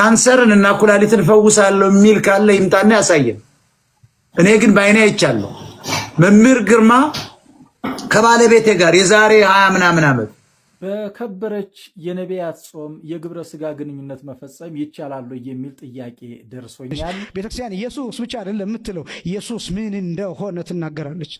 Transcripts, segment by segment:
ካንሰርን እና ኩላሊትን ፈውሳለሁ የሚል ካለ ይምጣና ያሳየን። እኔ ግን ባይኔ አይቻለሁ። መምህር ግርማ ከባለቤቴ ጋር የዛሬ 20 ምናምን ዓመት በከበረች የነቢያት ጾም የግብረ ስጋ ግንኙነት መፈጸም ይቻላል የሚል ጥያቄ ደርሶኛል። ቤተክርስቲያን ኢየሱስ ብቻ አይደለም የምትለው፣ ኢየሱስ ምን እንደሆነ ትናገራለች።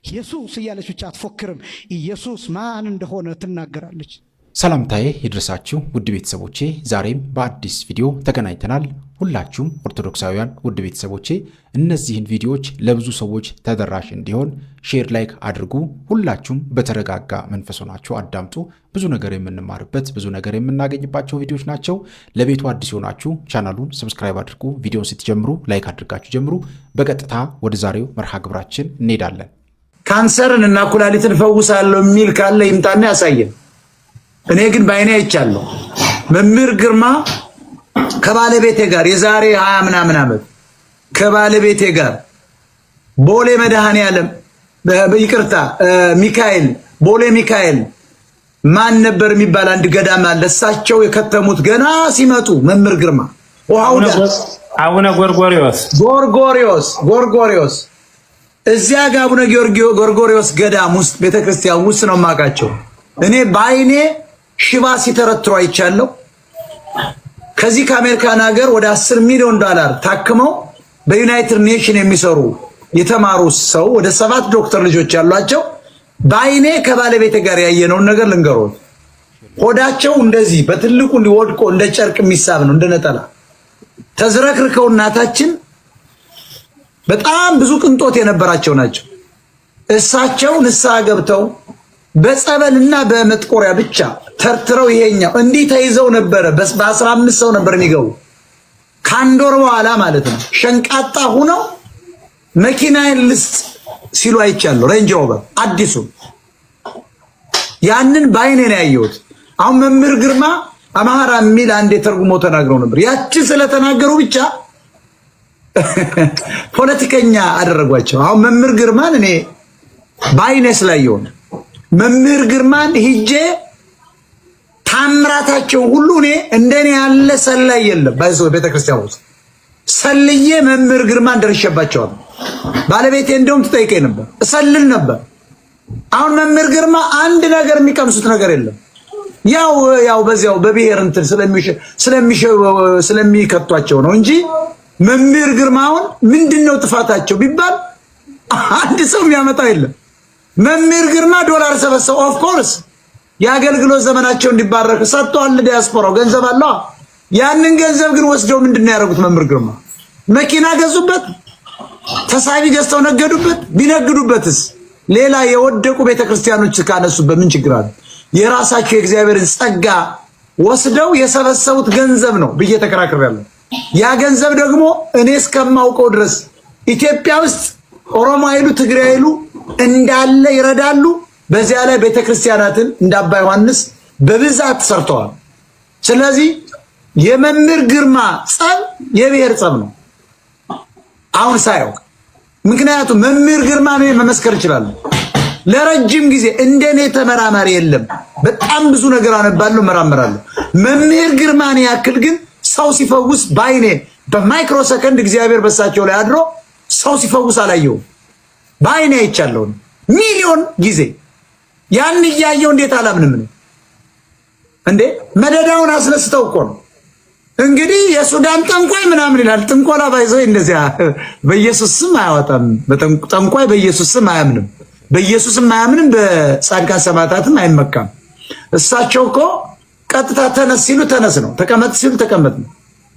ኢየሱስ እያለች ብቻ አትፎክርም። ኢየሱስ ማን እንደሆነ ትናገራለች። ሰላምታዬ ይድረሳችሁ ውድ ቤተሰቦቼ፣ ዛሬም በአዲስ ቪዲዮ ተገናኝተናል። ሁላችሁም ኦርቶዶክሳውያን ውድ ቤተሰቦቼ እነዚህን ቪዲዮዎች ለብዙ ሰዎች ተደራሽ እንዲሆን ሼር፣ ላይክ አድርጉ። ሁላችሁም በተረጋጋ መንፈስ ሆናችሁ አዳምጡ። ብዙ ነገር የምንማርበት ብዙ ነገር የምናገኝባቸው ቪዲዮዎች ናቸው። ለቤቱ አዲስ ሆናችሁ ቻናሉን ሰብስክራይብ አድርጉ። ቪዲዮን ስትጀምሩ ላይክ አድርጋችሁ ጀምሩ። በቀጥታ ወደ ዛሬው መርሃ ግብራችን እንሄዳለን። ካንሰርን እና ኩላሊትን ፈውሳለሁ የሚል ካለ ይምጣና ያሳየን። እኔ ግን ባይኔ አይቻለሁ። መምህር ግርማ ከባለቤቴ ጋር የዛሬ 20 ምናምን ዓመት ከባለቤቴ ጋር ቦሌ መድኃኔዓለም ይቅርታ ሚካኤል ቦሌ ሚካኤል ማን ነበር የሚባል አንድ ገዳም አለ። እሳቸው የከተሙት ገና ሲመጡ መምህር ግርማ አቡነ ጎርጎሪዮስ እዚያ ጋር አቡነ ጎርጎሪዮስ ገዳም ውስጥ ቤተክርስቲያን ውስጥ ነው የማውቃቸው። እኔ ባይኔ ሽባ ሲተረትሩ አይቻለሁ። ከዚህ ከአሜሪካን ሀገር ወደ 10 ሚሊዮን ዶላር ታክመው በዩናይትድ ኔሽን የሚሰሩ የተማሩ ሰው ወደ 7 ዶክተር ልጆች ያሏቸው ባይኔ ከባለቤቴ ጋር ያየነውን ነገር ልንገሮት። ሆዳቸው እንደዚህ በትልቁ እንዲወድቆ እንደ ጨርቅ የሚሳብ ነው፣ እንደ ነጠላ ተዝረክርከው እናታችን በጣም ብዙ ቅንጦት የነበራቸው ናቸው። እሳቸው ንስሐ ገብተው በጸበልና በመጥቆሪያ ብቻ ተርትረው ይሄኛው እንዲህ ተይዘው ነበረ። በ15 ሰው ነበር የሚገቡ። ከአንድ ወር በኋላ ማለት ነው ሸንቃጣ ሆነው መኪናን ልስጥ ሲሉ አይቻለሁ። ሬንጅ ሮቨር አዲሱ ያንን ባይኔ ነው ያየሁት። አሁን መምህር ግርማ አማራ የሚል አንዴ ተርጉሞ ተናግረው ነበር። ያቺ ስለተናገሩ ብቻ ፖለቲከኛ አደረጓቸው። አሁን መምህር ግርማን እኔ ባይኔ ስላየሁ መምህር ግርማን ሂጄ ታምራታቸው ሁሉ እኔ እንደኔ ያለ ሰላይ የለም። ባይዘው ቤተክርስቲያን ውስጥ ሰልዬ መምህር ግርማን ደርሼባቸዋለሁ። ባለቤቴ እንደውም ትጠይቀኝ ነበር፣ እሰልል ነበር። አሁን መምህር ግርማ አንድ ነገር የሚቀምሱት ነገር የለም። ያው በዚያው በብሔር እንትን ስለሚከቷቸው ነው እንጂ መምህር ግርማውን ምንድነው ጥፋታቸው ቢባል አንድ ሰው የሚያመጣው የለም። መምህር ግርማ ዶላር ሰበሰበ። ኦፍ ኮርስ የአገልግሎት ዘመናቸው እንዲባረክ ሰጥቷል። ዲያስፖራው ገንዘብ አለው። ያንን ገንዘብ ግን ወስደው ምንድነው ያደረጉት? መምህር ግርማ መኪና ገዙበት፣ ተሳቢ ገዝተው ነገዱበት። ቢነግዱበትስ ሌላ የወደቁ ቤተክርስቲያኖች ካነሱበት ምን ችግር አለ? የራሳቸው የእግዚአብሔርን ጸጋ ወስደው የሰበሰቡት ገንዘብ ነው ብዬ ተከራክሬያለሁ። ያ ገንዘብ ደግሞ እኔ እስከማውቀው ድረስ ኢትዮጵያ ውስጥ ኦሮሞ አይሉ ትግሬ አይሉ እንዳለ ይረዳሉ። በዚያ ላይ ቤተክርስቲያናትን እንደ አባ ዮሐንስ በብዛት ሰርተዋል። ስለዚህ የመምህር ግርማ ጸብ የብሔር ጸብ ነው አሁን ሳይው። ምክንያቱም መምህር ግርማ ነው መመስከር ይችላል። ለረጅም ጊዜ እንደኔ ተመራማሪ የለም። በጣም ብዙ ነገር አነባለሁ፣ መራመራለሁ። መምህር ግርማን ያክል ግን ሰው ሲፈውስ ባይኔ በማይክሮ ሰከንድ እግዚአብሔር በሳቸው ላይ አድሮ ሰው ሲፈውስ አላየው። ባይኔ አይቻለሁ ሚሊዮን ጊዜ። ያን እያየው እንዴት አላምንም ነው እንዴ? መደዳውን አስነስተው እኮ ነው እንግዲህ የሱዳን ጠንቋይ ምናምን ይላል። ጥንቆላ ባይዘው እንደዚያ በኢየሱስ ስም አያወጣም። ጠንቋይ በኢየሱስ ስም አያምንም፣ በኢየሱስ ስም አያምንም፣ በጻድቃን ሰማዕታትም አይመካም። እሳቸው እኮ ቀጥታ ተነስ ሲሉ ተነስ ነው፣ ተቀመጥ ሲሉ ተቀመጥ ነው።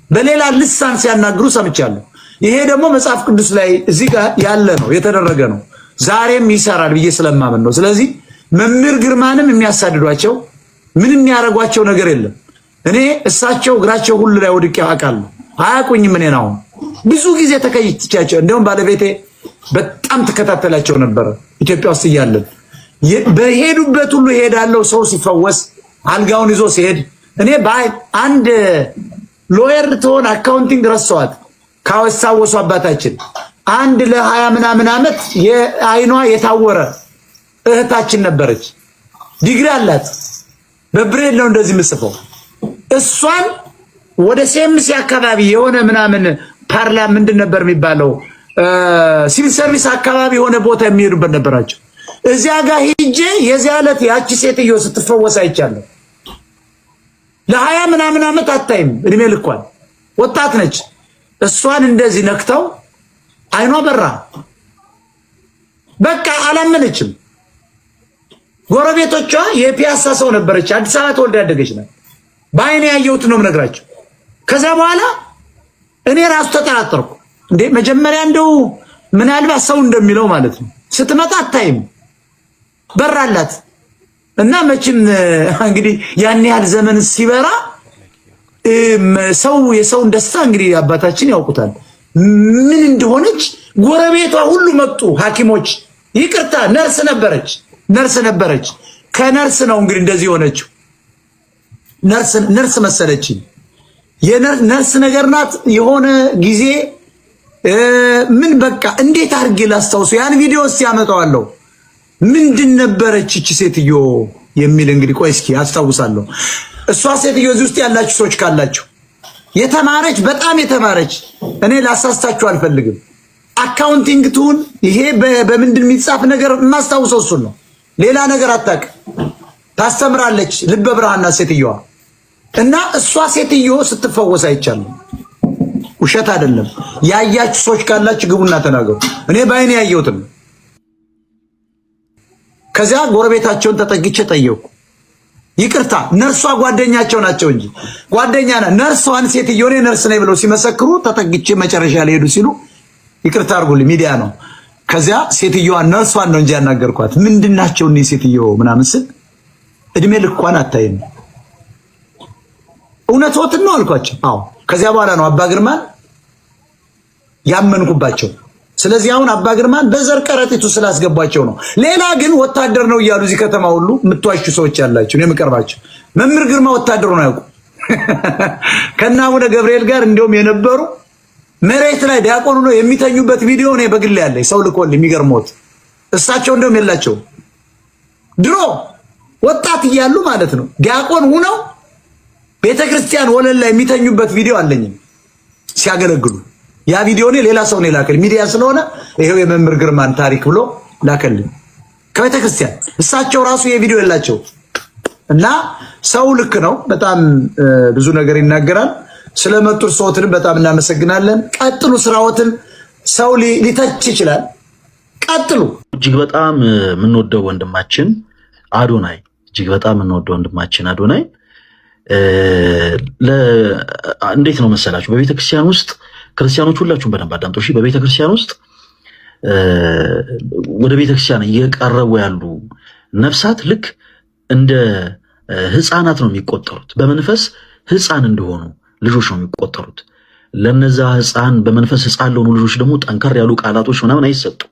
በሌላ ልሳን ሲያናግሩ ሰምቻለሁ። ይሄ ደግሞ መጽሐፍ ቅዱስ ላይ እዚህ ጋር ያለ ነው፣ የተደረገ ነው። ዛሬም ይሰራል ብዬ ስለማመን ነው። ስለዚህ መምህር ግርማንም የሚያሳድዷቸው ምንም የሚያረጓቸው ነገር የለም። እኔ እሳቸው እግራቸው ሁሉ ላይ ወድቄ አውቃለሁ። አያውቁኝም። እኔ ነው ብዙ ጊዜ ተከይቻቸው፣ እንደውም ባለቤቴ በጣም ተከታተላቸው ነበር ኢትዮጵያ ውስጥ እያለን። በሄዱበት ሁሉ ሄዳለሁ። ሰው ሲፈወስ አልጋውን ይዞ ሲሄድ እኔ አንድ ሎየር ትሆን አካውንቲንግ ረሳዋት ካወሳወሱ አባታችን አንድ ለ20 ምናምን ዓመት የአይኗ የታወረ እህታችን ነበረች። ዲግሪ አላት። በብሬል ነው እንደዚህ ምጽፈው። እሷን ወደ ሴምሲ አካባቢ የሆነ ምናምን ፓርላማ ምንድን ነበር የሚባለው ሲቪል ሰርቪስ አካባቢ የሆነ ቦታ የሚሄዱበት ነበራቸው። እዚያ ጋር ሂጄ የዚያ ዕለት ያቺ ሴትዮ ስትፈወስ አይቻለሁ። ለ20 ምናምን ዓመት አታይም፣ እድሜ ልኳን ወጣት ነች። እሷን እንደዚህ ነክተው አይኗ በራ። በቃ አላመነችም። ጎረቤቶቿ የፒያሳ ሰው ነበረች። አዲስ አበባ ተወልዳ ያደገች ናት። በአይኔ ያየሁት ነው የምነግራቸው። ከዛ በኋላ እኔ ራሱ ተጠራጠርኩ። እንዴ መጀመሪያ እንደው ምናልባት ሰው እንደሚለው ማለት ነው ስትመጣ አታይም፣ በራላት እና መቼም እንግዲህ ያን ያህል ዘመን ሲበራ ሰው የሰውን ደስታ እንግዲህ አባታችን ያውቁታል ምን እንደሆነች። ጎረቤቷ ሁሉ መጡ ሐኪሞች። ይቅርታ ነርስ ነበረች። ከነርስ ነው እንግዲህ እንደዚህ ሆነችው። ነርስ መሰለችኝ። የነርስ ነገር ናት። የሆነ ጊዜ ምን በቃ እንዴት አድርጌ ላስታውሱ ያን ቪዲዮ ሲያመጣዋለሁ ምንድን ነበረች እቺ ሴትዮ የሚል እንግዲህ ቆይ እስኪ አስታውሳለሁ። እሷ ሴትዮ እዚህ ውስጥ ያላችሁ ሰዎች ካላችሁ የተማረች በጣም የተማረች፣ እኔ ላሳስታችሁ አልፈልግም። አካውንቲንግ ትሁን ይሄ በምንድን የሚጻፍ ነገር የማስታውሰው እሱን ነው። ሌላ ነገር አታውቅም። ታስተምራለች። ልበ ብርሃንና ሴትዮዋ እና እሷ ሴትዮ ስትፈወስ አይቻለሁ። ውሸት አይደለም። ያያችሁ ሰዎች ካላችሁ ግቡና ተናገሩ። እኔ ባይኔ ያየሁትን። ከዚያ ጎረቤታቸውን ተጠግቼ ጠየቁ። ይቅርታ ነርሷ ጓደኛቸው ናቸው እንጂ ጓደኛ ነርሷን ሴትዮ እኔ ነርስ ነኝ ብለው ሲመሰክሩ ተጠግቼ መጨረሻ ላይ ሄዱ ሲሉ ይቅርታ አድርጉልኝ ሚዲያ ነው። ከዚያ ሴትዮዋ ነርሷን ነው እንጂ ያናገርኳት ምንድናቸው እኔ ሴትዮ ምናምን ስል እድሜ ልኳን አታይም። እውነትዎትን ነው አልኳቸው። አዎ። ከዚያ በኋላ ነው አባ ግርማን ያመንኩባቸው። ስለዚህ አሁን አባ ግርማን በዘር ከረጢቱ ስላስገባቸው ነው። ሌላ ግን ወታደር ነው እያሉ እዚህ ከተማ ሁሉ የምትዋሹ ሰዎች ያላችሁ ነው የምቀርባቸው። መምህር ግርማ ወታደሩ ነው ያውቁ ከና አቡነ ገብርኤል ጋር እንደውም የነበሩ መሬት ላይ ዲያቆኑ ነው የሚተኙበት ቪዲዮ ነው በግል ያለ ሰው ልኮል የሚገርሞት እሳቸው እንደውም የላቸው ድሮ ወጣት እያሉ ማለት ነው ዲያቆን ሆነው ቤተክርስቲያን ወለል ላይ የሚተኙበት ቪዲዮ አለኝ ሲያገለግሉ። ያ ቪዲዮ ነው ሌላ ሰው ነው ላከል ሚዲያ ስለሆነ ይሄው የመምህር ግርማን ታሪክ ብሎ ላከልኝ ከቤተክርስቲያን። እሳቸው ራሱ የቪዲዮ የላቸው እና ሰው ልክ ነው። በጣም ብዙ ነገር ይናገራል። ስለመጡ ሰዎትን በጣም እናመሰግናለን። ቀጥሉ ስራዎትን። ሰው ሊተች ይችላል። ቀጥሉ። እጅግ በጣም የምንወደው ወንድማችን አዶናይ እንዴት ነው መሰላችሁ? በቤተክርስቲያን ውስጥ ክርስቲያኖች ሁላችሁም በደንብ አዳምጡ እሺ። በቤተክርስቲያን ውስጥ ወደ ቤተክርስቲያን እየቀረቡ ያሉ ነፍሳት ልክ እንደ ህፃናት ነው የሚቆጠሩት። በመንፈስ ህፃን እንደሆኑ ልጆች ነው የሚቆጠሩት። ለነዛ ህፃን በመንፈስ ህፃን ለሆኑ ልጆች ደግሞ ጠንከር ያሉ ቃላቶች ምናምን አይሰጡም።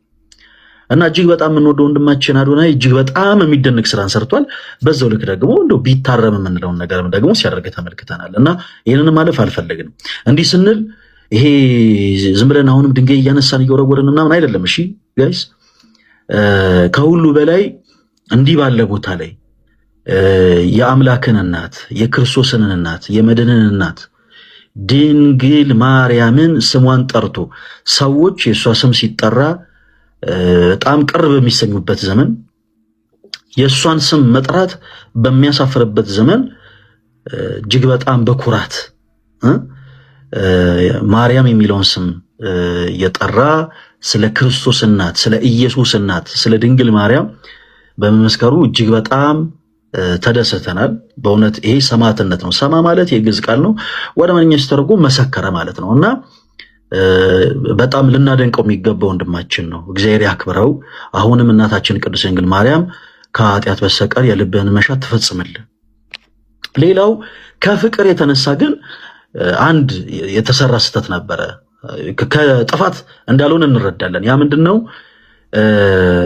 እና እጅግ በጣም የምንወደው ወንድማችን አዶናይ እጅግ በጣም የሚደንቅ ስራን ሰርቷል። በዛው ልክ ደግሞ እንደው ቢታረም የምንለውን ነገርም ደግሞ ሲያደርግ ተመልክተናል። እና ይህንን ማለፍ አልፈለግንም። እንዲህ ስንል ይሄ ዝም ብለን አሁንም ድንጋይ እያነሳን እየወረወርን ምናምን አይደለም። እሺ ጋይስ፣ ከሁሉ በላይ እንዲህ ባለ ቦታ ላይ የአምላክን እናት የክርስቶስን እናት የመድንን እናት ድንግል ማርያምን ስሟን ጠርቶ ሰዎች የእሷ ስም ሲጠራ በጣም ቅርብ በሚሰኙበት ዘመን የእሷን ስም መጥራት በሚያሳፍርበት ዘመን እጅግ በጣም በኩራት ማርያም የሚለውን ስም የጠራ ስለ ክርስቶስ እናት፣ ስለ ኢየሱስ እናት፣ ስለ ድንግል ማርያም በመመስከሩ እጅግ በጣም ተደሰተናል። በእውነት ይሄ ሰማዕትነት ነው። ሰማ ማለት የግዕዝ ቃል ነው። ወደ አማርኛ ሲተረጎም መሰከረ ማለት ነው እና በጣም ልናደንቀው የሚገባ ወንድማችን ነው። እግዚአብሔር ያክብረው። አሁንም እናታችን ቅድስት ድንግል ማርያም ከኃጢአት በስተቀር የልብህን መሻት ትፈጽምልህ። ሌላው ከፍቅር የተነሳ ግን አንድ የተሰራ ስህተት ነበረ። ከጥፋት እንዳልሆነ እንረዳለን። ያ ምንድነው?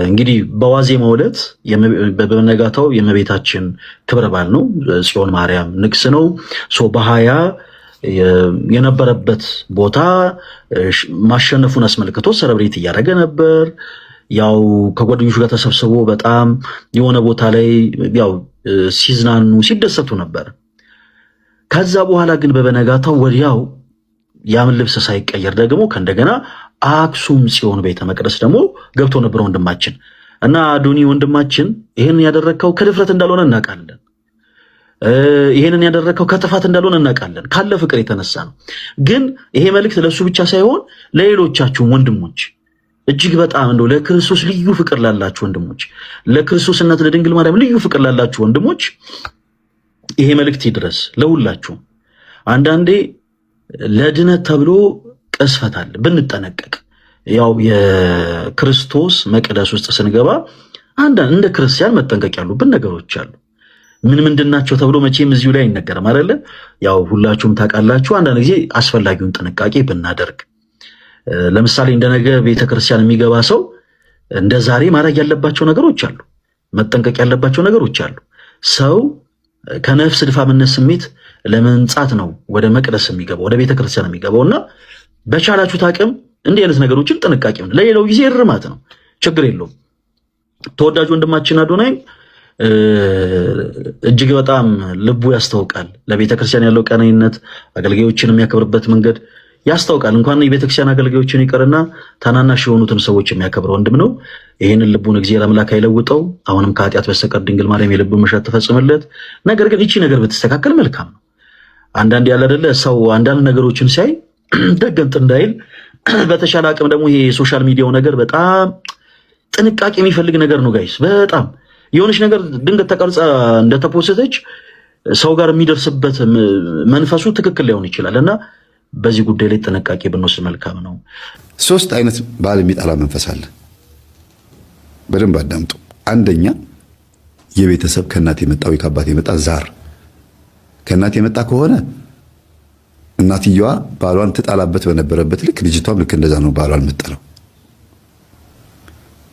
እንግዲህ በዋዜማው ዕለት በነጋታው የእመቤታችን ክብረ በዓል ነው። ጽዮን ማርያም ንግስ ነው። በ20 የነበረበት ቦታ ማሸነፉን አስመልክቶ ሰለብሬት እያደረገ ነበር። ያው ከጓደኞቹ ጋር ተሰብስቦ በጣም የሆነ ቦታ ላይ ያው ሲዝናኑ ሲደሰቱ ነበር። ከዛ በኋላ ግን በበነጋታው ወዲያው ያምን ልብስ ሳይቀየር ደግሞ ከእንደገና አክሱም ጽዮን ቤተ መቅደስ ደግሞ ገብቶ ነበር ወንድማችን እና አዶኒ ወንድማችን ይሄንን ያደረከው ከድፍረት እንዳልሆነ እናውቃለን። ይሄንን ያደረከው ከጥፋት እንዳልሆነ እናውቃለን። ካለ ፍቅር የተነሳ ነው። ግን ይሄ መልእክት ለሱ ብቻ ሳይሆን ለሌሎቻችሁ ወንድሞች እጅግ በጣም እንደው ለክርስቶስ ልዩ ፍቅር ላላችሁ ወንድሞች፣ ለክርስቶስ እናት ለድንግል ማርያም ልዩ ፍቅር ላላችሁ ወንድሞች ይሄ መልእክት ይድረስ ለሁላችሁ። አንዳንዴ ለድነት ተብሎ ቅስፈት አለ፣ ብንጠነቀቅ። ያው የክርስቶስ መቅደስ ውስጥ ስንገባ አንዳንድ እንደ ክርስቲያን መጠንቀቅ ያሉብን ነገሮች አሉ። ምንድናቸው ተብሎ መቼም እዚሁ ላይ አይነገርም አይደለ? ያው ሁላችሁም ታውቃላችሁ። አንዳንድ ጊዜ አስፈላጊውን ጥንቃቄ ብናደርግ፣ ለምሳሌ እንደነገ ቤተክርስቲያን የሚገባ ሰው እንደ ዛሬ ማድረግ ያለባቸው ነገሮች አሉ፣ መጠንቀቅ ያለባቸው ነገሮች አሉ። ሰው ከነፍስ ድፋምነት ስሜት ለመንጻት ነው ወደ መቅደስ የሚገባው፣ ወደ ቤተክርስቲያን የሚገባውና በቻላችሁት አቅም እንዲህ አይነት ነገሮችን ጥንቃቄ ነው። ለሌላው ጊዜ እርማት ነው፣ ችግር የለውም። ተወዳጅ ወንድማችን አዶናይ እጅግ በጣም ልቡ ያስታውቃል። ለቤተክርስቲያን ያለው ቀናይነት፣ አገልጋዮችን የሚያከብርበት መንገድ ያስታውቃል። እንኳን የቤተክርስቲያን አገልጋዮችን ይቀርና ታናናሽ የሆኑትን ሰዎች የሚያከብር ወንድም ነው። ይህንን ልቡን እግዚአብሔር አምላክ አይለውጠው። አሁንም ከኃጢአት በስተቀር ድንግል ማርያም የልቡን መሻት ትፈጽምለት። ነገር ግን ይቺ ነገር ብትስተካከል መልካም ነው። አንዳንድ ያለ አይደለ ሰው አንዳንድ ነገሮችን ሲያይ ደገምጥ እንዳይል፣ በተሻለ አቅም ደግሞ ይሄ የሶሻል ሚዲያው ነገር በጣም ጥንቃቄ የሚፈልግ ነገር ነው ጋይስ። በጣም የሆነች ነገር ድንገት ተቀርጻ እንደተፖስተች ሰው ጋር የሚደርስበት መንፈሱ ትክክል ላይሆን ይችላል እና በዚህ ጉዳይ ላይ ጥንቃቄ ብንወስድ መልካም ነው። 3 አይነት ባል የሚጠላ መንፈስ አለ። በደንብ አዳምጡ። አንደኛ የቤተሰብ ከእናት የመጣ ወይ ከአባት የመጣ ዛር። ከእናት የመጣ ከሆነ እናትየዋ ባሏን ትጣላበት በነበረበት ልክ ልጅቷም ልክ እንደዛ ነው ባሏን የምትጠላው።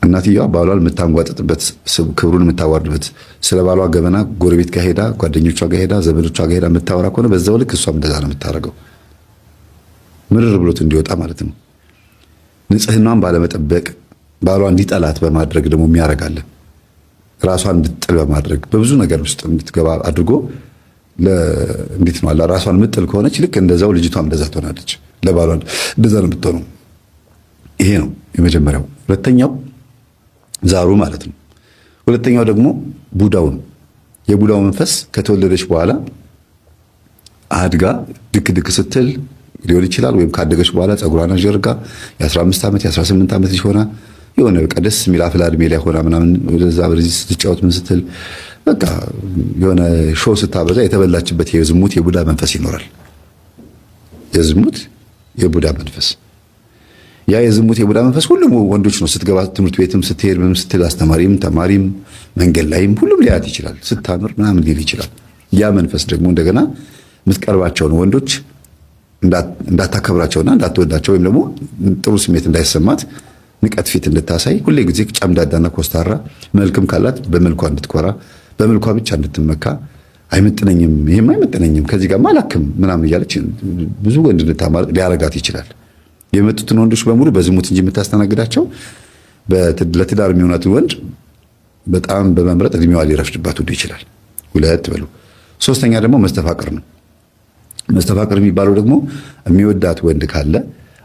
እናትየዋ ባሏን የምታንጓጥጥበት፣ ክብሩን የምታዋርድበት፣ ስለ ባሏ ገበና ጎረቤት ጋር ሄዳ፣ ጓደኞቿ ጋር ሄዳ፣ ዘመዶቿ ጋር ሄዳ የምታወራ ከሆነ በዛው ልክ እሷም እንደዛ ነው የምታደርገው። ምርር ብሎት እንዲወጣ ማለት ነው። ንጽህናዋን ባለመጠበቅ ባሏ እንዲጠላት በማድረግ ደግሞ የሚያረጋለ ራሷን እንድትጥል በማድረግ በብዙ ነገር ውስጥ እንድትገባ አድርጎ እንዴት ነው አላ ራሷን ምጥል ከሆነች ልክ እንደዛው ልጅቷም እንደዛ ትሆናለች። ለባሏ እንደዛ ነው የምትሆነው። ይሄ ነው የመጀመሪያው። ሁለተኛው ዛሩ ማለት ነው። ሁለተኛው ደግሞ ቡዳው ነው። የቡዳው መንፈስ ከተወለደች በኋላ አድጋ ድክ ድክ ስትል ሊሆን ይችላል። ወይም ካደገች በኋላ ጸጉሯን አጀርጋ የ15 ዓመት የ18 ዓመት ልጅ ሆና የሆነ በቃ ደስ የሚል አፍላ እድሜ ላይ ሆና ምናምን ወደዛ በዚህ ስትጫወት ምን ስትል በቃ የሆነ ሾው ስታበዛ የተበላችበት የዝሙት የቡዳ መንፈስ ይኖራል። የዝሙት የቡዳ መንፈስ ያ የዝሙት የቡዳ መንፈስ ሁሉም ወንዶች ነው። ስትገባ ትምህርት ቤትም ስትሄድ ምንም ስትል አስተማሪም ተማሪም መንገድ ላይም ሁሉም ሊያት ይችላል። ስታምር ምናምን ሊል ይችላል። ያ መንፈስ ደግሞ እንደገና የምትቀርባቸውን ወንዶች እንዳታከብራቸውና እንዳትወዳቸው ወይም ደግሞ ጥሩ ስሜት እንዳይሰማት ንቀት ፊት እንድታሳይ ሁሌ ጊዜ ጨምዳዳና ኮስታራ መልክም ካላት በመልኳ እንድትኮራ በመልኳ ብቻ እንድትመካ አይመጥነኝም፣ ይሄም አይመጥነኝም፣ ከዚህ ጋር ማላክም ምናምን እያለች ብዙ ወንድ እንድታማር ሊያረጋት ይችላል። የመጡትን ወንዶች በሙሉ በዝሙት እንጂ የምታስተናግዳቸው ለትዳር የሚሆናትን ወንድ በጣም በመምረጥ እድሜዋ ሊረፍድባት ሁሉ ይችላል። 2 በሉ። 3ኛ ደግሞ መስተፋቅር ነው። መስተፋቅር የሚባለው ደግሞ የሚወዳት ወንድ ካለ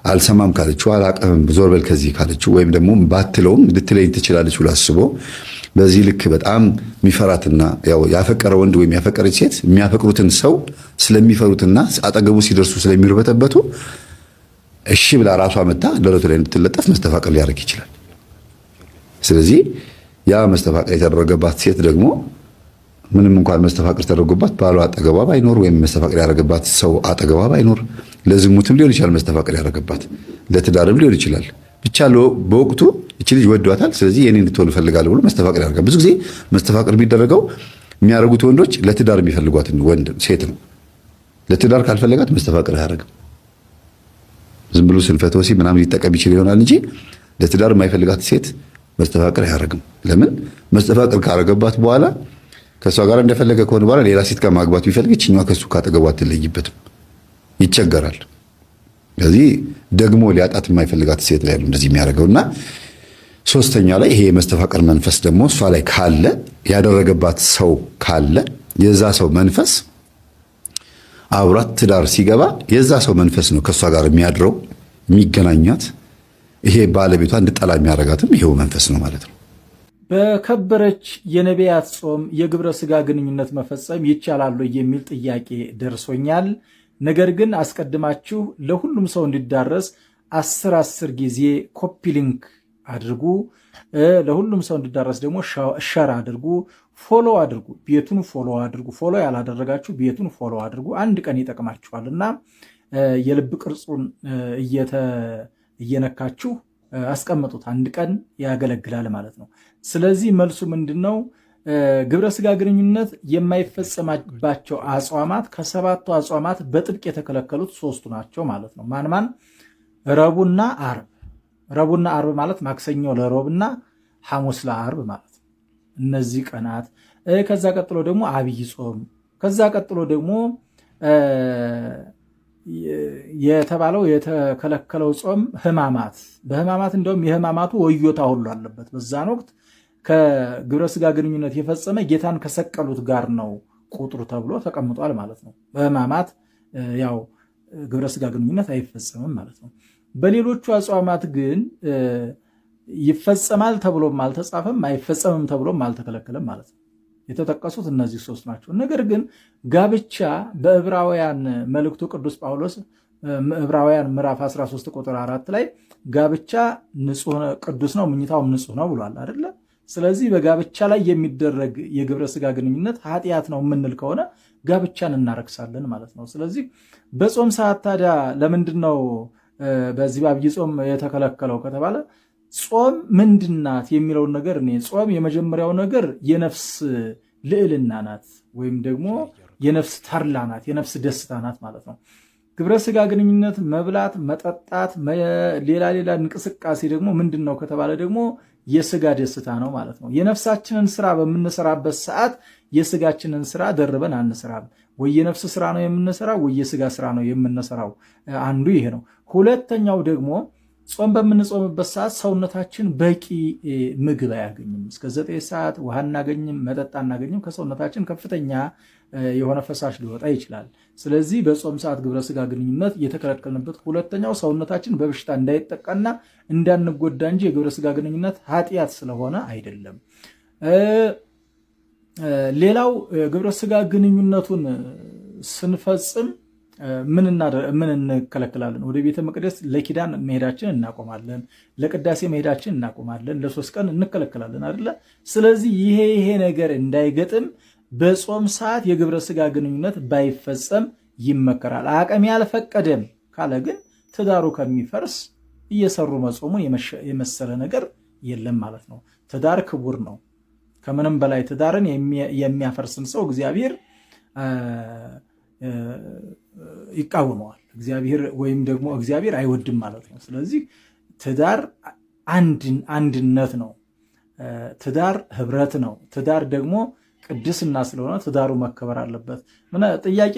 አልሰማም ካለችው አላቀም ዞር በል ከዚህ ካለችው ወይም ደግሞ ባትለውም ልትለኝ ትችላለች ብሎ አስቦ በዚህ ልክ በጣም የሚፈራትና ያው ያፈቀረ ወንድ ወይም ያፈቀረች ሴት የሚያፈቅሩትን ሰው ስለሚፈሩትና አጠገቡ ሲደርሱ ስለሚርበተበቱ እሺ ብላ ራሷ መታ ደረቱ ላይ እንድትለጠፍ መስተፋቅር ሊያደርግ ይችላል። ስለዚህ ያ መስተፋቅር የተደረገባት ሴት ደግሞ ምንም እንኳን መስተፋቅር ተደርጎባት ባሏ አጠገቧ ባይኖር ወይም መስተፋቅር ያደረገባት ሰው አጠገቧ ባይኖር ለዝሙትም ሊሆን ይችላል መስተፋቅር ያደረገባት፣ ለትዳርም ሊሆን ይችላል። ብቻ በወቅቱ እቺ ልጅ ወዷታል፣ ስለዚህ የኔ እንድትሆን እፈልጋለሁ ብሎ መስተፋቅር ያደርጋል። ብዙ ጊዜ መስተፋቅር የሚደረገው የሚያደርጉት ወንዶች ለትዳር የሚፈልጓትን ወንድ ሴት ነው። ለትዳር ካልፈለጋት መስተፋቅር አያደርግም። ዝም ብሎ ስንፈተ ወሲብ ምናምን ሊጠቀም ይችል ይሆናል እንጂ ለትዳር የማይፈልጋት ሴት መስተፋቅር አያደርግም። ለምን? መስተፋቅር ካረገባት በኋላ ከሷ ጋር እንደፈለገ ከሆነ በኋላ ሌላ ሴት ጋር ማግባት ቢፈልግ እቺኛዋ ከሱ ካጠገቧ አትለይበትም፣ ይቸገራል። ስለዚህ ደግሞ ሊያጣት የማይፈልጋት ሴት ላይ ነው እንደዚህ የሚያደርገውና 3ኛ ላይ ይሄ የመስተፋቅር መንፈስ ደግሞ እሷ ላይ ካለ ያደረገባት ሰው ካለ የዛ ሰው መንፈስ አብሯት ትዳር ሲገባ የዛ ሰው መንፈስ ነው ከሷ ጋር የሚያድረው የሚገናኛት። ይሄ ባለቤቷ እንድጠላ የሚያረጋትም ይሄው መንፈስ ነው ማለት ነው። በከበረች የነቢያት ጾም የግብረ ስጋ ግንኙነት መፈጸም ይቻላል የሚል ጥያቄ ደርሶኛል። ነገር ግን አስቀድማችሁ ለሁሉም ሰው እንዲዳረስ 10 ጊዜ ኮፒ ሊንክ አድርጉ። ለሁሉም ሰው እንዲዳረስ ደግሞ ሸር አድርጉ፣ ፎሎ አድርጉ፣ ቤቱን ፎሎ አድርጉ። ፎሎ ያላደረጋችሁ ቤቱን ፎሎ አድርጉ። አንድ ቀን ይጠቅማችኋልና የልብ ቅርጹን እየነካችሁ አስቀምጡት። አንድ ቀን ያገለግላል ማለት ነው። ስለዚህ መልሱ ምንድነው? ግብረ ስጋ ግንኙነት የማይፈጸምባቸው አጽዋማት ከ7ቱ አጽዋማት በጥብቅ የተከለከሉት 3ቱ ናቸው ማለት ነው። ማን? ረቡዕና ዓርብ። ረቡዕና ዓርብ ማለት ማክሰኞ ለረቡዕና ሐሙስ ለዓርብ ማለት ነው። እነዚህ ቀናት። ከዛ ቀጥሎ ደግሞ አብይ ጾም። ከዛ ቀጥሎ ደግሞ የተባለው የተከለከለው ጾም ሕማማት። በሕማማት እንደውም የሕማማቱ ወዮታ ሁሉ አለበት። በዛን ወቅት ከግብረ ስጋ ግንኙነት የፈጸመ ጌታን ከሰቀሉት ጋር ነው ቁጥሩ ተብሎ ተቀምጧል ማለት ነው። በሕማማት ያው ግብረ ስጋ ግንኙነት አይፈጸምም ማለት ነው። በሌሎቹ አጽዋማት ግን ይፈጸማል ተብሎም አልተጻፈም፣ አይፈጸምም ተብሎም አልተከለከለም ማለት ነው። የተጠቀሱት እነዚህ 3 ናቸው። ነገር ግን ጋብቻ በዕብራውያን መልእክቱ ቅዱስ ጳውሎስ ዕብራውያን ምዕራፍ 13 ቁጥር 4 ላይ ጋብቻ ንጹህ ቅዱስ ነው፣ ምኝታውም ንጹህ ነው ብሏል አይደለ? ስለዚህ በጋብቻ ላይ የሚደረግ የግብረ ስጋ ግንኙነት ኃጢአት ነው የምንል ከሆነ ጋብቻን እናረክሳለን ማለት ነው። ስለዚህ በጾም ሰዓት ታዲያ ለምንድን ነው በዚህ በአብይ ጾም የተከለከለው ከተባለ ጾም ምንድናት የሚለውን ነገር እኔ ጾም የመጀመሪያው ነገር የነፍስ ልዕልና ናት፣ ወይም ደግሞ የነፍስ ተድላ ናት፣ የነፍስ ደስታ ናት ማለት ነው። ግብረ ስጋ ግንኙነት መብላት፣ መጠጣት፣ ሌላ እንቅስቃሴ ደግሞ ምንድን ነው ከተባለ ደግሞ የስጋ ደስታ ነው ማለት ነው። የነፍሳችንን ስራ በምንሰራበት ሰዓት የስጋችንን ስራ ደርበን አንሰራም። ወይ የነፍስ ስራ ነው የምንሰራው፣ ወይ የስጋ ስራ ነው የምንሰራው። አንዱ ይሄ ነው። ሁለተኛው ደግሞ ጾም በምንጾምበት ሰዓት ሰውነታችን በቂ ምግብ አያገኝም። እስከ 9 ሰዓት ውሃ እናገኝም፣ መጠጥ አናገኝም። ከሰውነታችን ከፍተኛ የሆነ ፈሳሽ ሊወጣ ይችላል። ስለዚህ በጾም ሰዓት ግብረ ስጋ ግንኙነት የተከለከልንበት ሁለተኛው ሰውነታችን በበሽታ እንዳይጠቃና እንዳንጎዳ እንጂ የግብረ ስጋ ግንኙነት ኃጢአት ስለሆነ አይደለም። ሌላው ግብረ ስጋ ግንኙነቱን ስንፈጽም ምን እንከለክላለን? ወደ ቤተ መቅደስ ለኪዳን መሄዳችን እናቆማለን። ለቅዳሴ መሄዳችን እናቆማለን። ለ3 ቀን እንከለክላለን አይደለ? ስለዚህ ይሄ ነገር እንዳይገጥም በጾም ሰዓት የግብረ ስጋ ግንኙነት ባይፈጸም ይመከራል። አቅም ያልፈቀደም ካለ ግን ትዳሩ ከሚፈርስ እየሰሩ መጾሙን የመሰለ ነገር የለም ማለት ነው። ትዳር ክቡር ነው። ከምንም በላይ ትዳርን የሚያፈርስን ሰው እግዚአብሔር ይቃወመዋል። እግዚአብሔር አይወድም ማለት ነው። ስለዚህ ትዳር አንድነት ነው። ትዳር ህብረት ነው። ትዳር ደግሞ ቅድስና ስለሆነ ትዳሩ መከበር አለበት። ጥያቄ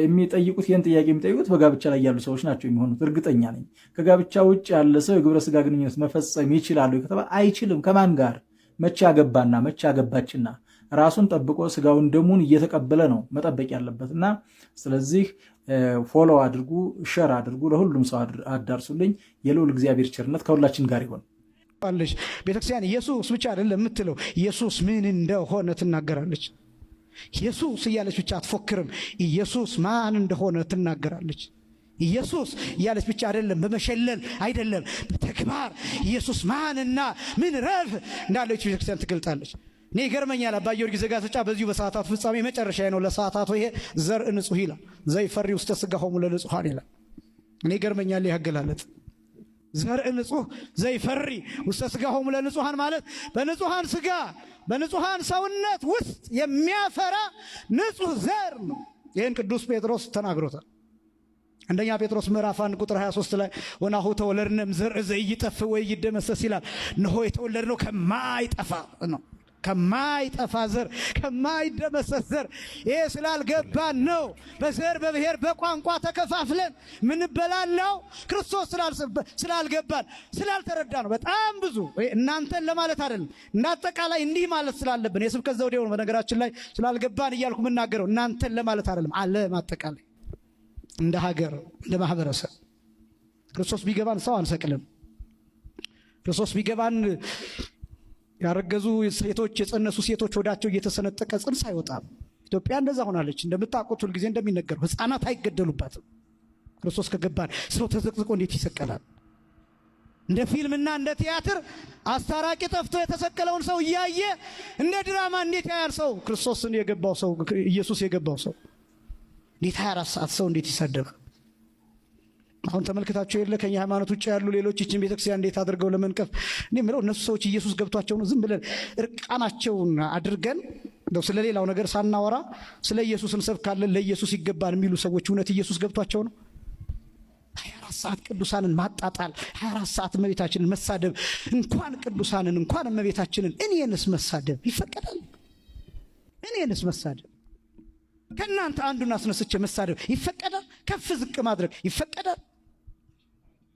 የሚጠይቁት ይህን ጥያቄ የሚጠይቁት በጋብቻ ላይ ያሉ ሰዎች ናቸው የሚሆኑት። እርግጠኛ ነኝ ከጋብቻ ውጭ ያለ ሰው የግብረ ስጋ ግንኙነት መፈጸም ይችላሉ ከተባለ አይችልም። ከማን ጋር? መቼ አገባና መቼ አገባችና ራሱን ጠብቆ ስጋውን ደሙን እየተቀበለ ነው መጠበቅ ያለበትና ስለዚህ ፎሎ አድርጉ፣ ሸር አድርጉ፣ ለሁሉም ሰው አዳርሱልኝ። የልዑል እግዚአብሔር ቸርነት ከሁላችን ጋር ይሆን። ቤተክርስቲያን ኢየሱስ ብቻ አይደለም የምትለው፣ ኢየሱስ ምን እንደሆነ ትናገራለች። ኢየሱስ እያለች ብቻ አትፎክርም። ኢየሱስ ማን እንደሆነ ትናገራለች። ኢየሱስ እያለች ብቻ አይደለም፣ በመሸለል አይደለም፣ በተግባር ኢየሱስ ማንና ምን ረፍ እንዳለች ቤተክርስቲያን ትገልጣለች። እኔ ይገርመኛል። አባ ጊዮርጊስ ዘጋስጫ በዚሁ በሰዓታት ፍጻሜ መጨረሻ ነው ለሰዓታቱ ይሄ ዘር ንጹህ ይላል፣ ዘይፈሪ ውስተ ሥጋሆሙ ለንጹሐን ይላል። እኔ ይገርመኛል ያገላለጥ ዘር ንጹህ ዘይፈሪ ውስተ ሥጋሆሙ ለንጹሐን ማለት በንጹሐን ሥጋ በንጹሐን ሰውነት ውስጥ የሚያፈራ ንጹህ ዘር ነው። ይህን ቅዱስ ጴጥሮስ ተናግሮታል። አንደኛ ጴጥሮስ ምዕራፍ 1 ቁጥር 23 ላይ ወናሁ ተወለድነ እምዘርዕ ዘይጠፍ ወይይደመሰስ ይላል። እነሆ የተወለድነው ከማይጠፋ ነው፣ ከማይጠፋ ዘር ከማይደመሰስ ዘር። ይሄ ስላልገባን ነው በዘር በብሔር በቋንቋ ተከፋፍለን ምንበላለው። ክርስቶስ ስላልገባን ስላልተረዳ ነው። በጣም ብዙ እናንተን ለማለት አይደለም እንዳጠቃላይ እንዲህ ማለት ስላለብን የስብከት ዘውዴ ነው። በነገራችን ላይ ስላልገባን እያልኩ የምናገረው እናንተን ለማለት አይደለም፣ ዓለም አጠቃላይ እንደ ሀገር እንደ ማህበረሰብ። ክርስቶስ ቢገባን ሰው አንሰቅልም። ክርስቶስ ቢገባን ያረገዙ ሴቶች የጸነሱ ሴቶች ወዳቸው እየተሰነጠቀ ጽንስ አይወጣም። ኢትዮጵያ እንደዛ ሆናለች። እንደምታውቁት ሁልጊዜ እንደሚነገረው ሕፃናት አይገደሉባትም። ክርስቶስ ከገባን ሰው ተዘቅዝቆ እንዴት ይሰቀላል? እንደ ፊልምና እንደ ቲያትር አስታራቂ ጠፍቶ የተሰቀለውን ሰው እያየ እንደ ድራማ እንዴት ያያል ሰው? ክርስቶስን የገባው ሰው ኢየሱስ የገባው ሰው እንዴት 24 ሰዓት ሰው እንዴት ይሳደባል? አሁን ተመልክታቸው የለ ከኛ ሃይማኖት ውጭ ያሉ ሌሎች ይችን ቤተክርስቲያን እንዴት አድርገው ለመንቀፍ እኔ ምለው እነሱ ሰዎች ኢየሱስ ገብቷቸው ነው ዝም ብለን እርቃናቸውን አድርገን እንደው ስለሌላው ነገር ሳናወራ ስለ ኢየሱስ እንሰብካለን ለኢየሱስ ይገባል የሚሉ ሰዎች እውነት ኢየሱስ ገብቷቸው ነው? 24 ሰዓት ቅዱሳንን ማጣጣል፣ 24 ሰዓት እመቤታችንን መሳደብ፣ እንኳን ቅዱሳንን እንኳን እመቤታችንን እኔንስ መሳደብ ይፈቀዳል? እኔንስ መሳደብ ከእናንተ አንዱን አስነስቼ መሳደብ ይፈቀዳል? ከፍ ዝቅ ማድረግ ይፈቀዳል?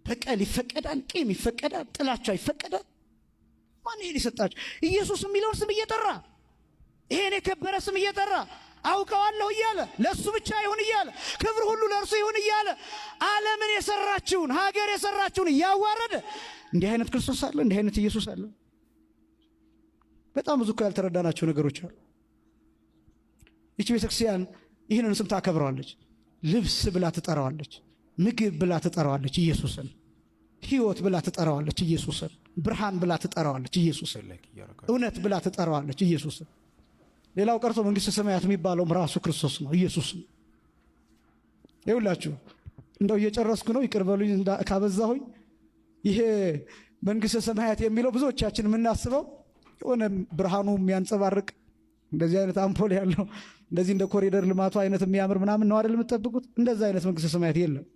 በቀል ይፈቀዳል? ቂም ይፈቀዳል? ጥላቻ ይፈቀዳል? ማን ይሄን ይሰጣችሁ? ኢየሱስ የሚለውን ስም እየጠራ ይሄን የከበረ ስም እየጠራ አውቀዋለሁ እያለ ለሱ ብቻ ይሁን እያለ ክብር ሁሉ ለእርሱ ይሁን እያለ ዓለምን የሰራችውን ሀገር የሰራችውን እያዋረደ እንዲህ አይነት ክርስቶስ አለ? እንዲህ አይነት ኢየሱስ አለ? በጣም ብዙ እኮ ያልተረዳናቸው ነገሮች አሉ። ይህች ቤተክርስቲያን ይህንን ስም ታከብረዋለች። ልብስ ብላ ትጠራዋለች። ምግብ ብላ ትጠራዋለች ኢየሱስን። ሕይወት ብላ ትጠራዋለች ኢየሱስን። ብርሃን ብላ ትጠራዋለች ኢየሱስን። እውነት ብላ ትጠራዋለች ኢየሱስን። ሌላው ቀርቶ መንግሥተ ሰማያት የሚባለውም ራሱ ክርስቶስ ነው፣ ኢየሱስ ነው። ይኸውላችሁ እንደው እየጨረስኩ ነው፣ ይቅር በሉኝ ካበዛሁኝ። ይሄ መንግሥተ ሰማያት የሚለው ብዙዎቻችን የምናስበው የሆነ ብርሃኑ የሚያንጸባርቅ እንደዚህ አይነት አምፖል ያለው እንደዚህ እንደ ኮሪደር ልማቱ አይነት የሚያምር ምናምን ነው አይደል የምትጠብቁት? እንደዛ አይነት መንግሥተ ሰማያት የለም።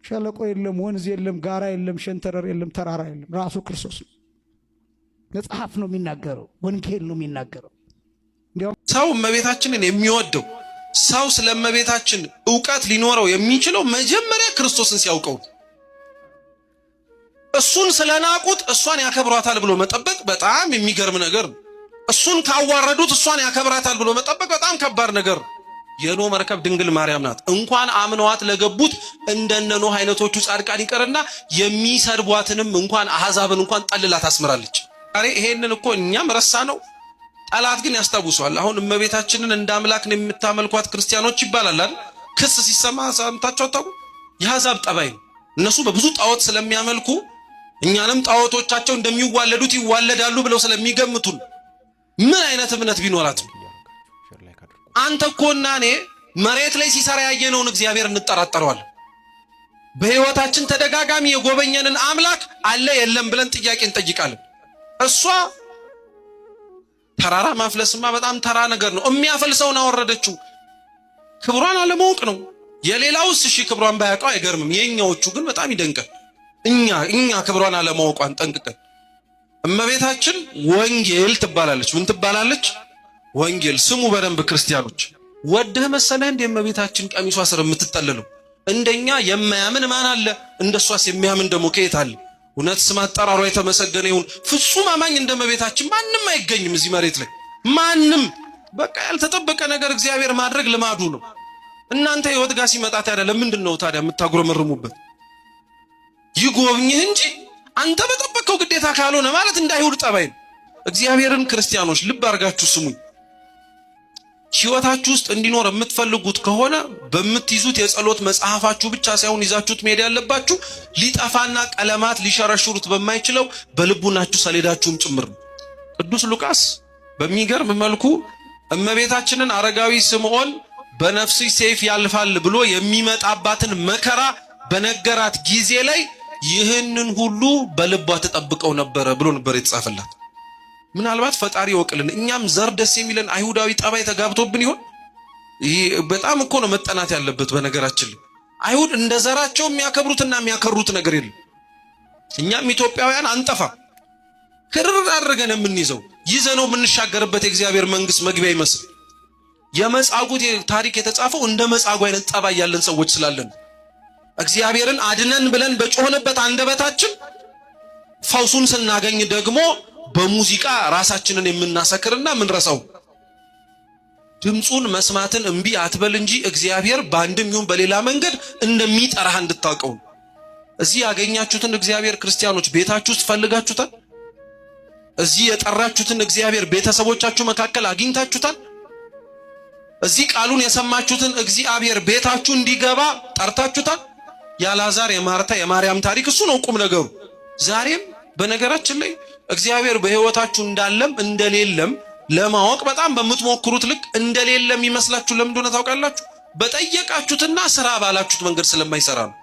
ሸለቆ የለም፣ ወንዝ የለም፣ ጋራ የለም፣ ሸንተረር የለም፣ ተራራ የለም። ራሱ ክርስቶስ ነው። መጽሐፍ ነው የሚናገረው፣ ወንጌል ነው የሚናገረው። ሰው እመቤታችንን የሚወደው ሰው ስለ እመቤታችን ዕውቀት ሊኖረው የሚችለው መጀመሪያ ክርስቶስን ሲያውቀው። እሱን ስለናቁት እሷን ያከብሯታል ብሎ መጠበቅ በጣም የሚገርም ነገር ነው። እሱን ካዋረዱት እሷን ያከብራታል ብሎ መጠበቅ በጣም ከባድ ነገር ነው። የኖህ መርከብ ድንግል ማርያም ናት። እንኳን አምነዋት ለገቡት እንደነ ኖህ አይነቶቹ ጻድቃን ይቀርና የሚሰድቧትንም እንኳን አሕዛብን እንኳን ጠልላ ታስምራለች። ዛሬ ይሄንን እኮ እኛም ረሳ ነው። ጠላት ግን ያስታውሰዋል። አሁን እመቤታችንን እንደ አምላክ ነው የምታመልኳት ክርስቲያኖች ይባላል አይደል? ክስ ሲሰማ ሰምታችሁ አታውቁ? የአሕዛብ ጠባይ ነው። እነሱ በብዙ ጣዖት ስለሚያመልኩ እኛንም ጣዖቶቻቸው እንደሚዋለዱት ይዋለዳሉ ብለው ስለሚገምቱን ምን አይነት እምነት ቢኖራት ነው? አንተ እኮና እኔ መሬት ላይ ሲሰራ ያየነውን እግዚአብሔር እንጠራጠረዋለን። በሕይወታችን ተደጋጋሚ የጎበኘንን አምላክ አለ የለም ብለን ጥያቄ እንጠይቃለን። እሷ ተራራ ማፍለስማ በጣም ተራ ነገር ነው። የሚያፈልሰውን አወረደችው። ክብሯን አለማወቅ ነው። የሌላውስ እሺ ክብሯን ባያውቀው አይገርምም። የኛዎቹ ግን በጣም ይደንቃል። እኛ ክብሯን አለማወቋን ጠንቅቀን እመቤታችን ወንጌል ትባላለች። ምን ትባላለች? ወንጌል። ስሙ በደንብ ክርስቲያኖች። ወደህ መሰለህ እንደ እመቤታችን ቀሚሷ ስር የምትጠለለው? እንደኛ የማያምን ማን አለ? እንደሷስ የሚያምን ደግሞ ከየት አለ? እውነት ስም አጠራሯ የተመሰገነ ይሁን። ፍጹም አማኝ እንደ እመቤታችን ማንም አይገኝም እዚህ መሬት ላይ ማንም። በቃ ያልተጠበቀ ነገር እግዚአብሔር ማድረግ ልማዱ ነው። እናንተ ሕይወት ጋር ሲመጣ ታዲያ ለምንድን ነው ታዲያ የምታጉረመርሙበት? ይጎብኝህ እንጂ አንተ በጠበቀው ግዴታ ካልሆነ ማለት እንዳይሁድ ጠባይ ነው። እግዚአብሔርን ክርስቲያኖች ልብ አድርጋችሁ ስሙኝ። ሕይወታችሁ ውስጥ እንዲኖር የምትፈልጉት ከሆነ በምትይዙት የጸሎት መጽሐፋችሁ ብቻ ሳይሆን ይዛችሁት መሄድ ያለባችሁ ሊጠፋና ቀለማት ሊሸረሽሩት በማይችለው በልቡናችሁ ሰሌዳችሁም ጭምር ነው። ቅዱስ ሉቃስ በሚገርም መልኩ እመቤታችንን አረጋዊ ስምዖን በነፍስሽ ሰይፍ ያልፋል ብሎ የሚመጣባትን መከራ በነገራት ጊዜ ላይ ይህንን ሁሉ በልቧ ተጠብቀው ነበረ ብሎ ነበር የተጻፈላት። ምናልባት ፈጣሪ ወቅልን እኛም ዘር ደስ የሚለን አይሁዳዊ ጠባይ ተጋብቶብን ይሆን? ይሄ በጣም እኮ ነው መጠናት ያለበት። በነገራችን ላይ አይሁድ እንደ ዘራቸው የሚያከብሩትና የሚያከሩት ነገር የለም። እኛም ኢትዮጵያውያን አንጠፋ ክርር አድርገን የምንይዘው ይዘነው የምንሻገርበት የእግዚአብሔር መንግስት መግቢያ ይመስል የመጻጉዕ ታሪክ የተጻፈው እንደ መጻጉዕ አይነት ጠባይ ያለን ሰዎች ስላለን እግዚአብሔርን አድነን ብለን በጮህንበት አንደበታችን ፈውሱን ስናገኝ ደግሞ በሙዚቃ ራሳችንን የምናሰክርና ምንረሳው ድምጹን መስማትን እምቢ አትበል እንጂ እግዚአብሔር በአንድም ይሁን በሌላ መንገድ እንደሚጠራህ እንድታውቀው። እዚህ ያገኛችሁትን እግዚአብሔር ክርስቲያኖች ቤታችሁ ውስጥ ፈልጋችሁታል? እዚህ የጠራችሁትን እግዚአብሔር ቤተሰቦቻችሁ መካከል አግኝታችሁታል? እዚህ ቃሉን የሰማችሁትን እግዚአብሔር ቤታችሁ እንዲገባ ጠርታችሁታል? የአልዓዛር የማርታ የማርያም ታሪክ እሱ ነው ቁም ነገሩ። ዛሬም በነገራችን ላይ እግዚአብሔር በህይወታችሁ እንዳለም እንደሌለም ለማወቅ በጣም በምትሞክሩት ልክ እንደሌለም ይመስላችሁ ለምን እንደሆነ ታውቃላችሁ? በጠየቃችሁትና ስራ ባላችሁት መንገድ ስለማይሰራ ነው።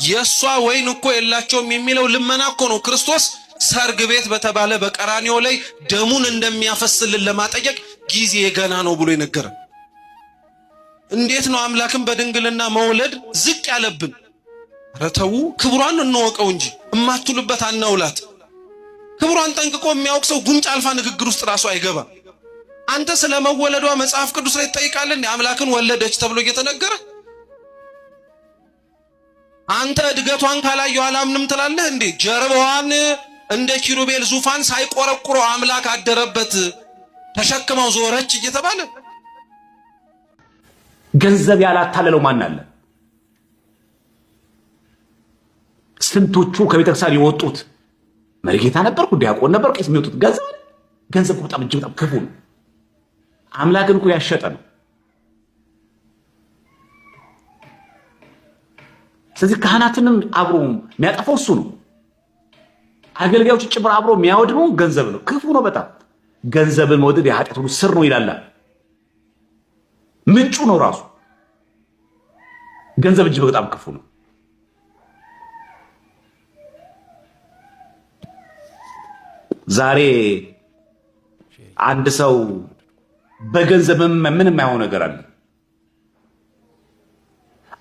የሷ ወይን እኮ የላቸውም የሚለው ልመና እኮ ነው ክርስቶስ ሰርግ ቤት በተባለ በቀራንዮ ላይ ደሙን እንደሚያፈስልን ለማጠየቅ ጊዜ ገና ነው ብሎ ይነገራል። እንዴት ነው አምላክን በድንግልና መውለድ ዝቅ ያለብን? ረተው ክብሯን እንወቀው እንጂ እማትሉበት አናውላት። ክብሯን ጠንቅቆ የሚያውቅ ሰው ጉንጭ አልፋ ንግግር ውስጥ ራሱ አይገባ። አንተ ስለመወለዷ መጽሐፍ ቅዱስ ላይ ትጠይቃለህ? አምላክን ወለደች ተብሎ እየተነገረ አንተ እድገቷን ካላየው አላምንም ትላለህ እንዴ? ጀርባዋን እንደ ኪሩቤል ዙፋን ሳይቆረቁሮ አምላክ አደረበት ተሸክመው ዞረች እየተባለ ገንዘብ ያላታለለው ማን አለ? ስንቶቹ ከቤተክርስቲያን የወጡት መሪጌታ ነበርኩ ዲያቆን ነበርኩ ቄስ የሚወጡት ገንዘብ በጣም እጅግ በጣም ክፉ ነው። አምላክን እኮ ያሸጠ ነው። ስለዚህ ካህናትንም አብሮ የሚያጠፋው እሱ ነው። አገልጋዮች ጭምር አብሮ የሚያወድመው ገንዘብ ነው። ክፉ ነው በጣም። ገንዘብን መውደድ የኃጢአት ሁሉ ስር ነው ይላል። ምንጩ ነው ራሱ። ገንዘብ እጅግ በጣም ክፉ ነው። ዛሬ አንድ ሰው በገንዘብ ምንም የማይሆን ነገር አለ።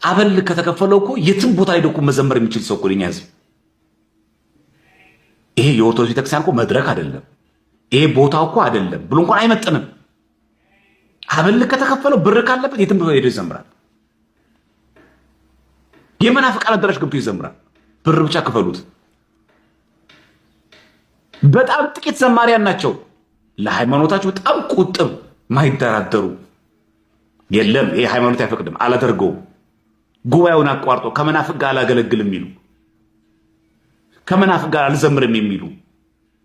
አበል ከተከፈለው እኮ የትም ቦታ ላይ እኮ መዘመር የሚችል ሰው እኮ ለኛ ህዝብ። ይሄ የኦርቶዶክስ ቤተክርስቲያን እኮ መድረክ አይደለም፣ ይሄ ቦታው እኮ አይደለም ብሎ እንኳን አይመጥንም። አበል ከተከፈለው ብር ካለበት የትም ቦታ ሄዶ ይዘምራል። የመናፍቃን አዳራሽ ገብቶ ይዘምራል። ብር ብቻ ክፈሉት። በጣም ጥቂት ዘማሪያን ናቸው ለሃይማኖታቸው በጣም ቁጥብ ማይደራደሩ። የለም ይሄ ሃይማኖት አይፈቅድም አላደርገውም፣ ጉባኤውን አቋርጦ ከመናፍቅ ጋር አላገለግልም የሚሉ ከመናፍቅ ጋር አልዘምርም የሚሉ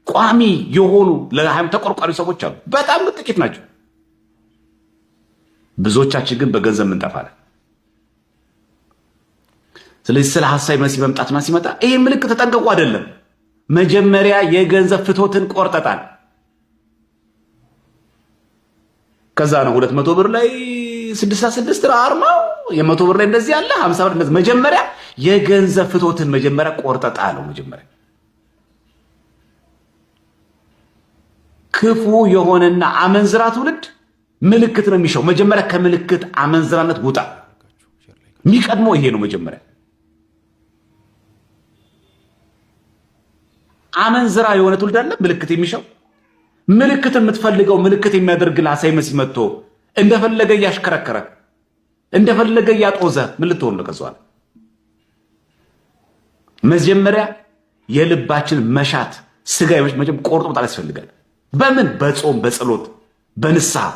ቋሚ የሆኑ ለሃይማኖት ተቆርቋሪ ሰዎች አሉ። በጣም ጥቂት ናቸው። ብዙዎቻችን ግን በገንዘብ እንጠፋለን። ስለዚህ ስለ ሐሳዊ መሲህ መምጣትና ሲመጣ ይሄ ምልክት ተጠንቀቁ አይደለም። መጀመሪያ የገንዘብ ፍቶትን ቆርጠጣል። ከዛ ነው 200 ብር ላይ 66 አርማው የ100 ብር ላይ እንደዚህ ያለ 50 ብር እንደዚህ። መጀመሪያ የገንዘብ ፍቶትን መጀመሪያ ቆርጠጣ ነው። መጀመሪያ ክፉ የሆነና አመንዝራ ትውልድ ምልክት ነው የሚሻው። መጀመሪያ ከምልክት አመንዝራነት ውጣ። የሚቀድመው ይሄ ነው። መጀመሪያ አመንዝራ የሆነ ትውልድ አለ ምልክት የሚሻው። ምልክት የምትፈልገው ምልክት የሚያደርግልህ ሐሳዊ መሲህ መጥቶ እንደፈለገ እያሽከረከረ እንደፈለገ እያጦዘ ምን ልትሆን ነው? ከሷል መጀመሪያ የልባችን መሻት ስጋዮች መጀመሪያ ቆርጦ መጣል ያስፈልጋል። በምን? በጾም በጸሎት በንስሐ።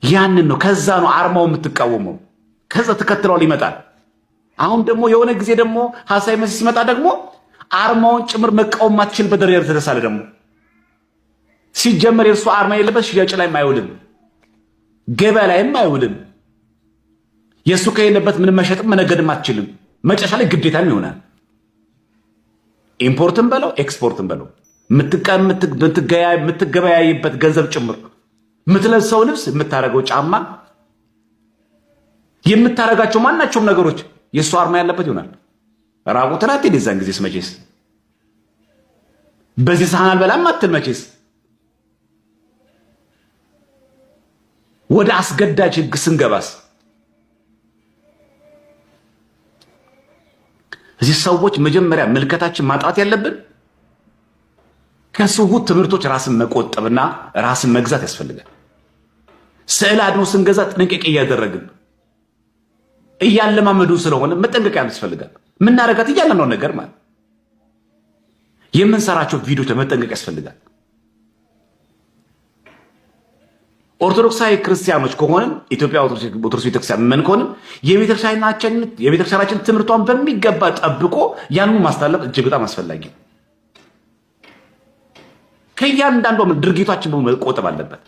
ያንን ነው። ከዛ ነው አርማው የምትቃወመው። ከዛ ተከትሏል ይመጣል። አሁን ደግሞ የሆነ ጊዜ ደግሞ ሐሳዊ መሲህ ሲመጣ ደግሞ አርማውን ጭምር መቃወም ማትችልበት ደረጃ ተደረሳለ። ደግሞ ሲጀመር የእርሱ አርማ የለበት ሽያጭ ላይም አይውልም፣ ገበያ ላይም አይውልም። የእሱ ከሌለበት ምንም መሸጥም መነገድም አትችልም። መጨረሻ ላይ ግዴታም ይሆናል። ኢምፖርትም በለው ኤክስፖርትም በለው የምትገበያይበት ገንዘብ ጭምር፣ የምትለብሰው ልብስ፣ የምታረገው ጫማ፣ የምታረጋቸው ማናቸውም ነገሮች የእሱ አርማ ያለበት ይሆናል። ራቁትን አትሄድ የዛን ጊዜስ መቼስ። በዚህ ሳህን አልበላም አትል መቼስ። ወደ አስገዳጅ ህግ ስንገባስ እዚህ ሰዎች መጀመሪያ ምልከታችን ማጥራት ያለብን ከስሁት ትምህርቶች ራስን መቆጠብና ራስን መግዛት ያስፈልጋል። ስዕል አድኖ ስንገዛ ጥንቃቄ እያደረግን እያለማመዱ ስለሆነ መጠንቀቅ ያስፈልጋል። የምናረጋት እያለነው ነገር ማለት የምንሰራቸው ቪዲዮዎች መጠንቀቅ ያስፈልጋል። ኦርቶዶክሳዊ ክርስቲያኖች ከሆንን ኢትዮጵያ ኦርቶዶክስ ቤተክርስቲያን ምን ከሆንን የቤተክርስቲያናችን ትምህርቷን በሚገባ ጠብቆ ያንኑ ማስተላለፍ እጅግ በጣም አስፈላጊ ነው። ከእያንዳንዱ ድርጊታችን መቆጠብ አለበት።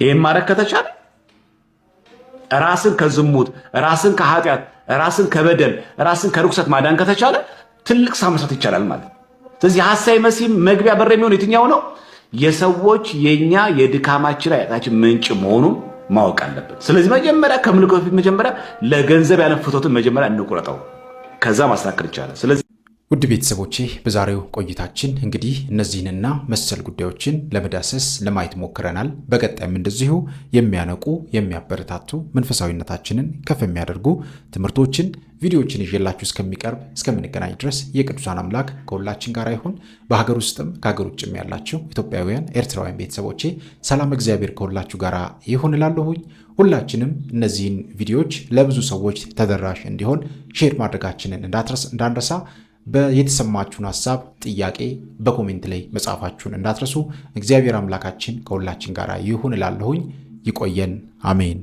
ይህም ማድረግ ከተቻለ ራስን ከዝሙት፣ ራስን ከኃጢአት፣ ራስን ከበደል፣ ራስን ከርኩሰት ማዳን ከተቻለ ትልቅ ስራ መስራት ይቻላል ማለት። ስለዚህ ሐሳዌ መሲህ መግቢያ በር የሚሆን የትኛው ነው? የሰዎች የኛ የድካማችን ኃጢአታችን ምንጭ መሆኑን ማወቅ አለበት። ስለዚህ መጀመሪያ ከምልኮ በፊት መጀመሪያ ለገንዘብ ያለን ፍቶትን መጀመሪያ እንቁረጠው፣ ከዛ ማስተካከል ይቻላል። ስለዚህ ውድ ቤተሰቦቼ በዛሬው ቆይታችን እንግዲህ እነዚህንና መሰል ጉዳዮችን ለመዳሰስ ለማየት ሞክረናል። በቀጣይም እንደዚሁ የሚያነቁ የሚያበረታቱ መንፈሳዊነታችንን ከፍ የሚያደርጉ ትምህርቶችን ቪዲዮዎችን ይዤላችሁ እስከምንገናኝ ድረስ የቅዱሳን አምላክ ከሁላችን ጋር ይሁን። በሀገር ውስጥም ከሀገር ውጭም ያላችሁ ኢትዮጵያውያን ኤርትራውያን ቤተሰቦቼ ሰላም እግዚአብሔር ከሁላችሁ ጋር ይሁን እላለሁኝ። ሁላችንም እነዚህን ቪዲዮዎች ለብዙ ሰዎች ተደራሽ እንዲሆን ሼር ማድረጋችንን እንዳንረሳ። የተሰማችሁን ሐሳብ፣ ጥያቄ በኮሜንት ላይ መጻፋችሁን እንዳትረሱ። እግዚአብሔር አምላካችን ከሁላችን ጋር ይሁን እላለሁኝ። ይቆየን። አሜን።